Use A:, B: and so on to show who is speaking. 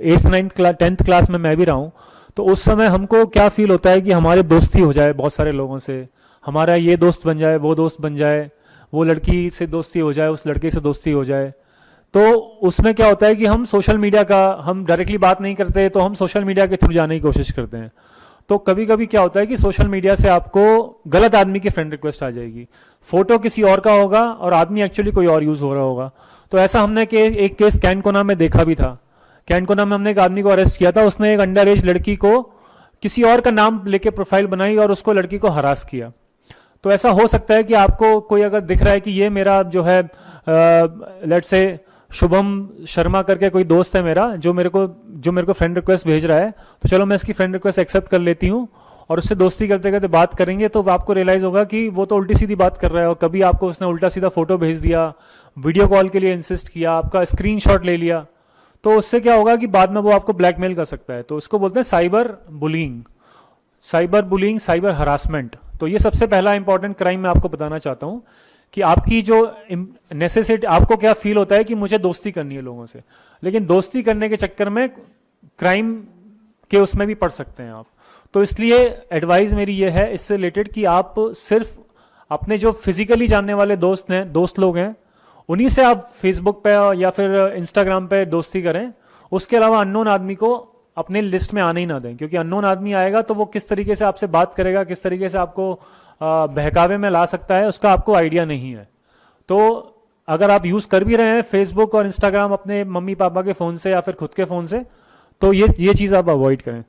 A: Eighth ninth class 10th class में मैं भी रहा हूँ, तो उस समय हमको क्या फील होता है कि हमारे दोस्ती हो जाए बहुत सारे लोगों से, हमारा ये दोस्त बन जाए, वो दोस्त बन जाए, वो लड़की से दोस्ती हो जाए, उस लड़के से दोस्ती हो जाए। तो उसमें क्या होता है कि हम सोशल मीडिया का, हम डायरेक्टली बात नहीं करते तो हम सोशल मीडिया के थ्रू जाने की कोशिश करते हैं। तो कभी कभी क्या होता है कि सोशल मीडिया से आपको गलत आदमी की फ्रेंड रिक्वेस्ट आ जाएगी, फोटो किसी और का होगा और आदमी एक्चुअली कोई और यूज हो रहा होगा। तो ऐसा हमने एक केस कैनकोना में देखा भी था। कैनकोना में हमने एक आदमी को अरेस्ट किया था, उसने एक अंडर एज लड़की को किसी और का नाम लेके प्रोफाइल बनाई और उसको लड़की को हरास किया। तो ऐसा हो सकता है कि आपको कोई अगर दिख रहा है कि ये मेरा जो है लेट्स से शुभम शर्मा करके कोई दोस्त है मेरा, जो मेरे को फ्रेंड रिक्वेस्ट भेज रहा है, तो चलो मैं इसकी फ्रेंड रिक्वेस्ट एक्सेप्ट कर लेती हूँ और उससे दोस्ती करते करते बात करेंगे, तो आपको रियलाइज होगा कि वो तो उल्टी सीधी बात कर रहा है, और कभी आपको उसने उल्टा सीधा फोटो भेज दिया, वीडियो कॉल के लिए इंसिस्ट किया, आपका स्क्रीनशॉट ले लिया, तो उससे क्या होगा कि बाद में वो आपको ब्लैकमेल कर सकता है। तो उसको बोलते हैं साइबर बुलिंग, साइबर हरासमेंट। तो ये सबसे पहला इंपॉर्टेंट क्राइम मैं आपको बताना चाहता हूँ कि आपकी जो नेसेसिटी, आपको क्या फील होता है कि मुझे दोस्ती करनी है लोगों से, लेकिन दोस्ती करने के चक्कर में क्राइम के उसमें भी पड़ सकते हैं आप। तो इसलिए एडवाइस मेरी ये है इससे रिलेटेड कि आप सिर्फ अपने जो फिजिकली जानने वाले दोस्त लोग हैं, उन्हीं से आप फेसबुक पे या फिर इंस्टाग्राम पे दोस्ती करें। उसके अलावा अननोन आदमी को अपने लिस्ट में आने ही ना दें, क्योंकि अननोन आदमी आएगा तो वो किस तरीके से आपसे बात करेगा, किस तरीके से आपको बहकावे में ला सकता है, उसका आपको आइडिया नहीं है। तो अगर आप यूज कर भी रहे हैं फेसबुक और इंस्टाग्राम अपने मम्मी पापा के फोन से या फिर खुद के फोन से, तो ये चीज आप अवॉइड करें।